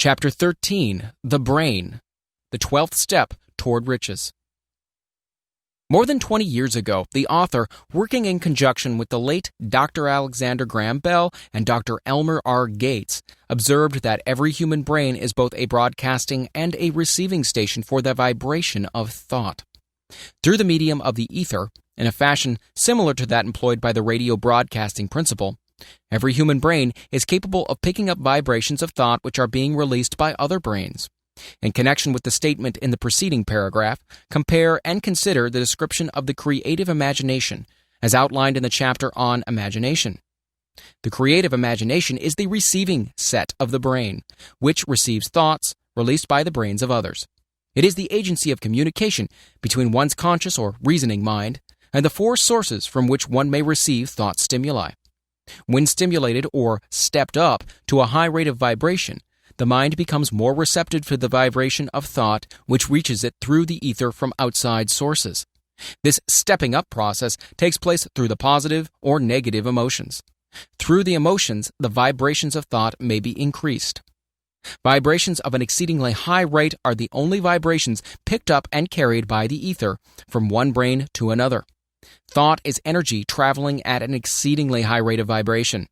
Chapter 13, The Brain, the 12th Step Toward Riches. More than 20 years ago, the author, working in conjunction with the late Dr. Alexander Graham Bell and Dr. Elmer R. Gates, observed that every human brain is both a broadcasting and a receiving station for the vibration of thought. Through the medium of the ether, in a fashion similar to that employed by the radio broadcasting principle, every human brain is capable of picking up vibrations of thought which are being released by other brains. In connection with the statement in the preceding paragraph, compare and consider the description of the creative imagination, as outlined in the chapter on imagination. The creative imagination is the receiving set of the brain, which receives thoughts released by the brains of others. It is the agency of communication between one's conscious or reasoning mind and the four sources from which one may receive thought stimuli. When stimulated or stepped up to a high rate of vibration, the mind becomes more receptive to the vibration of thought which reaches it through the ether from outside sources. This stepping up process takes place through the positive or negative emotions. Through the emotions, the vibrations of thought may be increased. Vibrations of an exceedingly high rate are the only vibrations picked up and carried by the ether from one brain to another. Thought is energy traveling at an exceedingly high rate of vibration.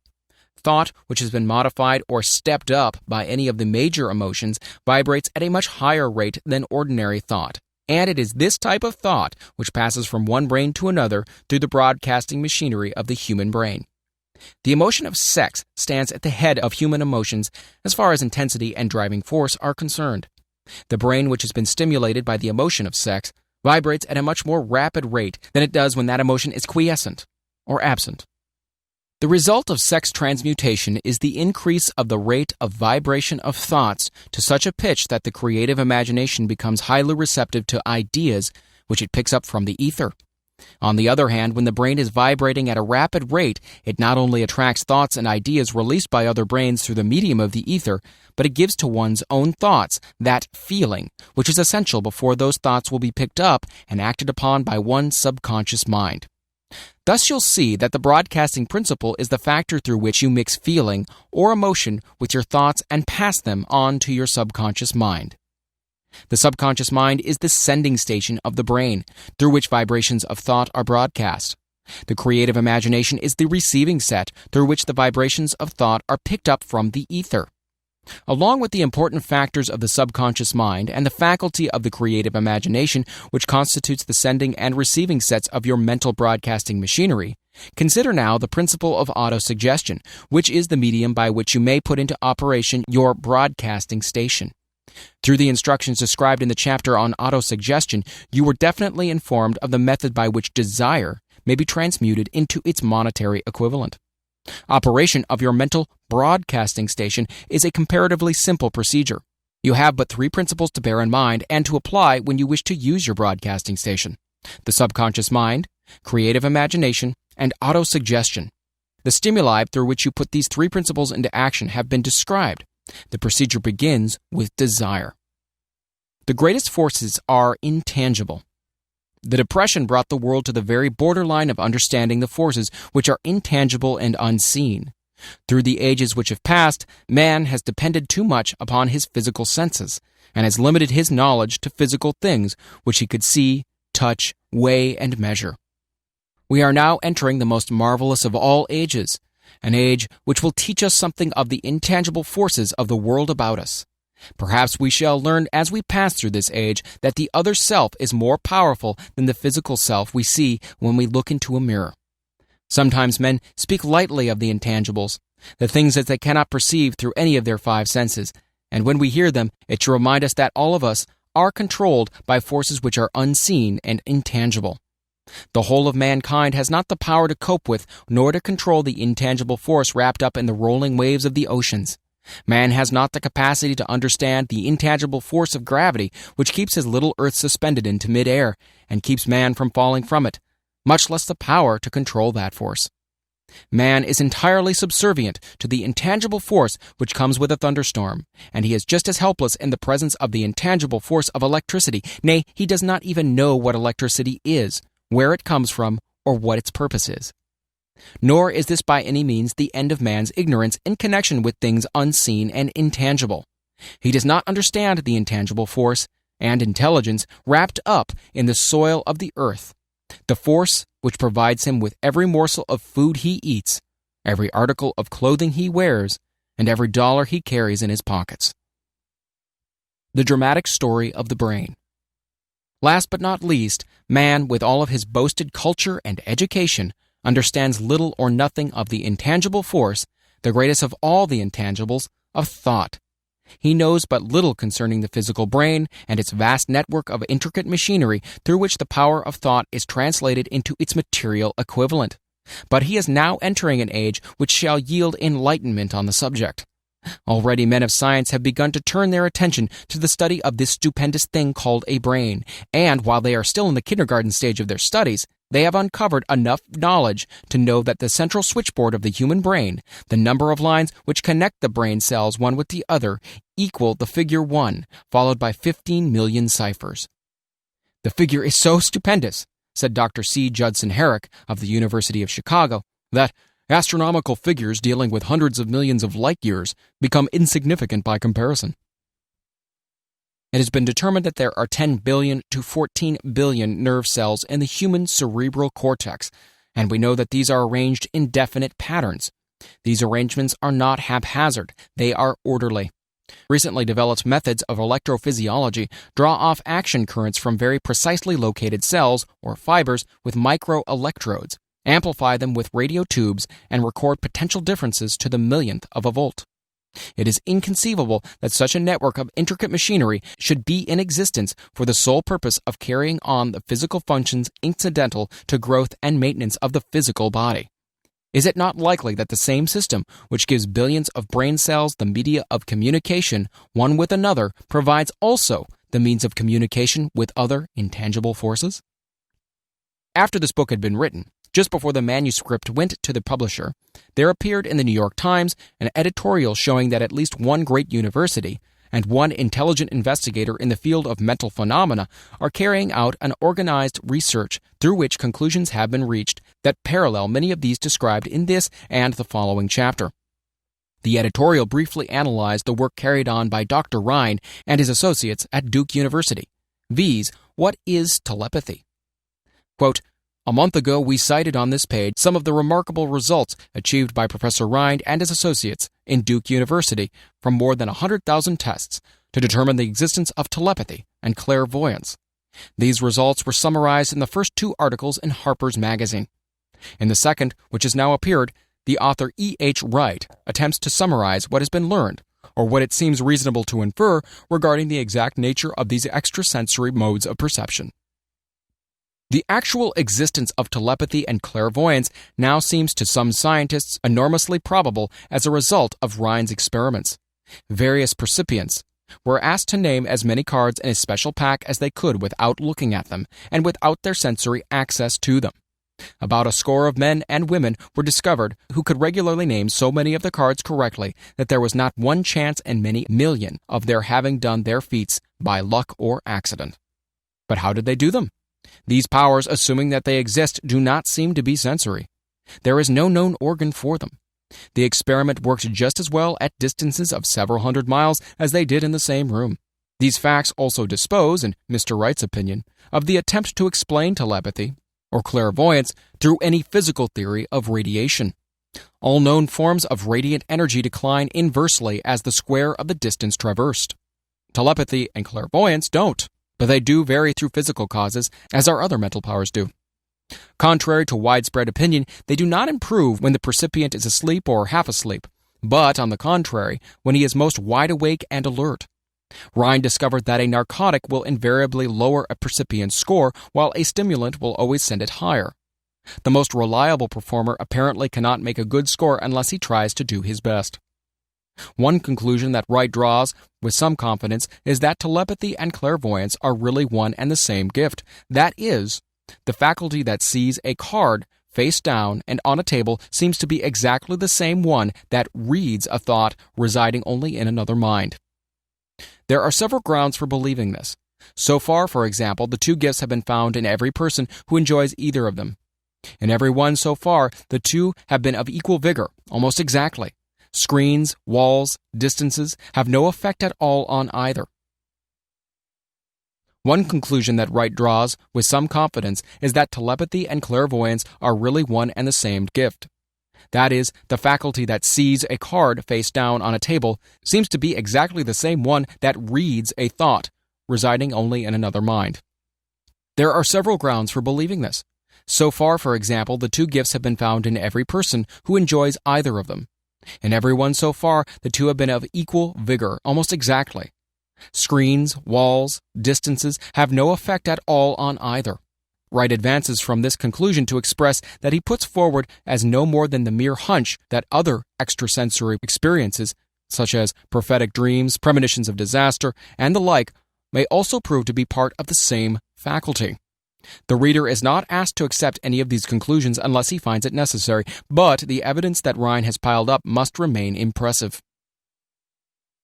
Thought, which has been modified or stepped up by any of the major emotions, vibrates at a much higher rate than ordinary thought. And it is this type of thought which passes from one brain to another through the broadcasting machinery of the human brain. The emotion of sex stands at the head of human emotions as far as intensity and driving force are concerned. The brain which has been stimulated by the emotion of sex vibrates at a much more rapid rate than it does when that emotion is quiescent or absent. The result of sex transmutation is the increase of the rate of vibration of thoughts to such a pitch that the creative imagination becomes highly receptive to ideas which it picks up from the ether. On the other hand, when the brain is vibrating at a rapid rate, it not only attracts thoughts and ideas released by other brains through the medium of the ether, but it gives to one's own thoughts that feeling, which is essential before those thoughts will be picked up and acted upon by one's subconscious mind. Thus you'll see that the broadcasting principle is the factor through which you mix feeling or emotion with your thoughts and pass them on to your subconscious mind. The subconscious mind is the sending station of the brain, through which vibrations of thought are broadcast. The creative imagination is the receiving set, through which the vibrations of thought are picked up from the ether. Along with the important factors of the subconscious mind and the faculty of the creative imagination, which constitutes the sending and receiving sets of your mental broadcasting machinery, consider now the principle of autosuggestion, which is the medium by which you may put into operation your broadcasting station. Through the instructions described in the chapter on autosuggestion, you were definitely informed of the method by which desire may be transmuted into its monetary equivalent. Operation of your mental broadcasting station is a comparatively simple procedure. You have but three principles to bear in mind and to apply when you wish to use your broadcasting station: the subconscious mind, creative imagination, and autosuggestion. The stimuli through which you put these three principles into action have been described. The procedure begins with desire. The greatest forces are intangible. The Depression brought the world to the very borderline of understanding the forces which are intangible and unseen. Through the ages which have passed, man has depended too much upon his physical senses, and has limited his knowledge to physical things which he could see, touch, weigh, and measure. We are now entering the most marvelous of all ages, an age which will teach us something of the intangible forces of the world about us. Perhaps we shall learn as we pass through this age that the other self is more powerful than the physical self we see when we look into a mirror. Sometimes men speak lightly of the intangibles, the things that they cannot perceive through any of their five senses, and when we hear them, it should remind us that all of us are controlled by forces which are unseen and intangible. The whole of mankind has not the power to cope with nor to control the intangible force wrapped up in the rolling waves of the oceans. Man has not the capacity to understand the intangible force of gravity which keeps his little earth suspended into mid-air and keeps man from falling from it, much less the power to control that force. Man is entirely subservient to the intangible force which comes with a thunderstorm, and he is just as helpless in the presence of the intangible force of electricity. Nay, he does not even know what electricity is, where it comes from, or what its purpose is. Nor is this by any means the end of man's ignorance in connection with things unseen and intangible. He does not understand the intangible force and intelligence wrapped up in the soil of the earth, the force which provides him with every morsel of food he eats, every article of clothing he wears, and every dollar he carries in his pockets. The dramatic story of the brain. Last but not least, man, with all of his boasted culture and education, understands little or nothing of the intangible force, the greatest of all the intangibles, of thought. He knows but little concerning the physical brain and its vast network of intricate machinery through which the power of thought is translated into its material equivalent. But he is now entering an age which shall yield enlightenment on the subject. Already men of science have begun to turn their attention to the study of this stupendous thing called a brain, and while they are still in the kindergarten stage of their studies, they have uncovered enough knowledge to know that the central switchboard of the human brain, the number of lines which connect the brain cells one with the other, equal the figure 1, followed by 15 million ciphers. "The figure is so stupendous," said Dr. C. Judson Herrick of the University of Chicago, "that astronomical figures dealing with hundreds of millions of light years become insignificant by comparison." It has been determined that there are 10 billion to 14 billion nerve cells in the human cerebral cortex, and we know that these are arranged in definite patterns. These arrangements are not haphazard, they are orderly. Recently developed methods of electrophysiology draw off action currents from very precisely located cells, or fibers, with microelectrodes, amplify them with radio tubes, and record potential differences to the millionth of a volt. It is inconceivable that such a network of intricate machinery should be in existence for the sole purpose of carrying on the physical functions incidental to growth and maintenance of the physical body. Is it not likely that the same system which gives billions of brain cells the media of communication one with another provides also the means of communication with other intangible forces? After this book had been written, just before the manuscript went to the publisher, there appeared in the New York Times an editorial showing that at least one great university and one intelligent investigator in the field of mental phenomena are carrying out an organized research through which conclusions have been reached that parallel many of these described in this and the following chapter. The editorial briefly analyzed the work carried on by Dr. Rhine and his associates at Duke University, viz., what is telepathy? Quote, "A month ago, we cited on this page some of the remarkable results achieved by Professor Rhine and his associates in Duke University from more than 100,000 tests to determine the existence of telepathy and clairvoyance. These results were summarized in the first 2 articles in Harper's Magazine. In the second, which has now appeared, the author E.H. Wright attempts to summarize what has been learned, or what it seems reasonable to infer regarding the exact nature of these extrasensory modes of perception. The actual existence of telepathy and clairvoyance now seems to some scientists enormously probable as a result of Rhine's experiments. Various percipients were asked to name as many cards in a special pack as they could without looking at them and without their sensory access to them. About a score of men and women were discovered who could regularly name so many of the cards correctly that there was not one chance in many million of their having done their feats by luck or accident. But how did they do them? These powers, assuming that they exist, do not seem to be sensory. There is no known organ for them. The experiment worked just as well at distances of several hundred miles as they did in the same room. These facts also dispose, in Mr. Wright's opinion, of the attempt to explain telepathy or clairvoyance through any physical theory of radiation. All known forms of radiant energy decline inversely as the square of the distance traversed. Telepathy and clairvoyance don't, but they do vary through physical causes, as our other mental powers do. Contrary to widespread opinion, they do not improve when the percipient is asleep or half asleep, but, on the contrary, when he is most wide awake and alert. Rhine discovered that a narcotic will invariably lower a percipient's score, while a stimulant will always send it higher. The most reliable performer apparently cannot make a good score unless he tries to do his best. One conclusion that Wright draws with some confidence is that telepathy and clairvoyance are really one and the same gift. That is, the faculty that sees a card face down and on a table seems to be exactly the same one that reads a thought residing only in another mind. There are several grounds for believing this. So far, for example, the 2 gifts have been found in every person who enjoys either of them. In every one so far, the 2 have been of equal vigor, almost exactly. Screens, walls, distances have no effect at all on either. One conclusion that Wright draws with some confidence is that telepathy and clairvoyance are really one and the same gift. That is, the faculty that sees a card face down on a table seems to be exactly the same one that reads a thought, residing only in another mind. There are several grounds for believing this. So far, for example, the two gifts have been found in every person who enjoys either of them. In everyone so far, the two have been of equal vigor, almost exactly. Screens, walls, distances have no effect at all on either. Wright advances from this conclusion to express that he puts forward as no more than the mere hunch that other extrasensory experiences, such as prophetic dreams, premonitions of disaster, and the like, may also prove to be part of the same faculty. The reader is not asked to accept any of these conclusions unless he finds it necessary, but the evidence that Rhine has piled up must remain impressive.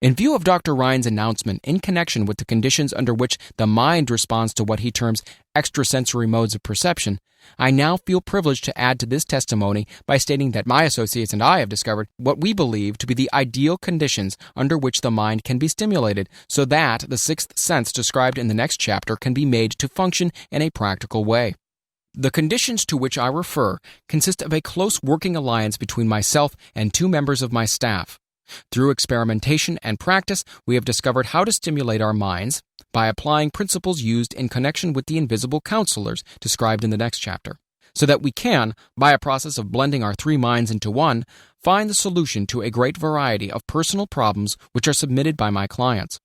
In view of Dr. Rhine's announcement in connection with the conditions under which the mind responds to what he terms extrasensory modes of perception, I now feel privileged to add to this testimony by stating that my associates and I have discovered what we believe to be the ideal conditions under which the mind can be stimulated so that the sixth sense described in the next chapter can be made to function in a practical way. The conditions to which I refer consist of a close working alliance between myself and two members of my staff. Through experimentation and practice, we have discovered how to stimulate our minds by applying principles used in connection with the invisible counselors described in the next chapter, so that we can, by a process of blending our three minds into one, find the solution to a great variety of personal problems which are submitted by my clients.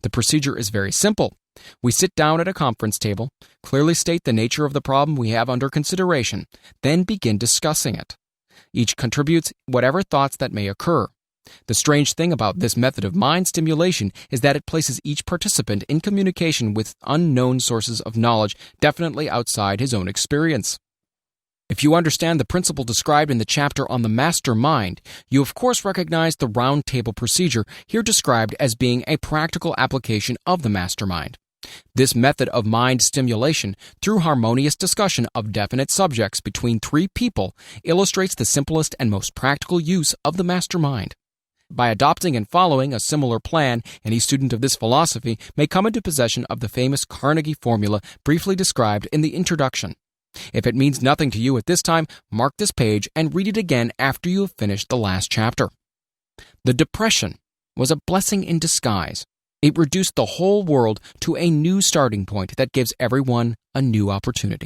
The procedure is very simple. We sit down at a conference table, clearly state the nature of the problem we have under consideration, then begin discussing it. Each contributes whatever thoughts that may occur. The strange thing about this method of mind stimulation is that it places each participant in communication with unknown sources of knowledge definitely outside his own experience. If you understand the principle described in the chapter on the master mind, you of course recognize the round table procedure here described as being a practical application of the mastermind. This method of mind stimulation, through harmonious discussion of definite subjects between three people, illustrates the simplest and most practical use of the mastermind. By adopting and following a similar plan, any student of this philosophy may come into possession of the famous Carnegie formula briefly described in the introduction. If it means nothing to you at this time, mark this page and read it again after you have finished the last chapter. The depression was a blessing in disguise. It reduced the whole world to a new starting point that gives everyone a new opportunity.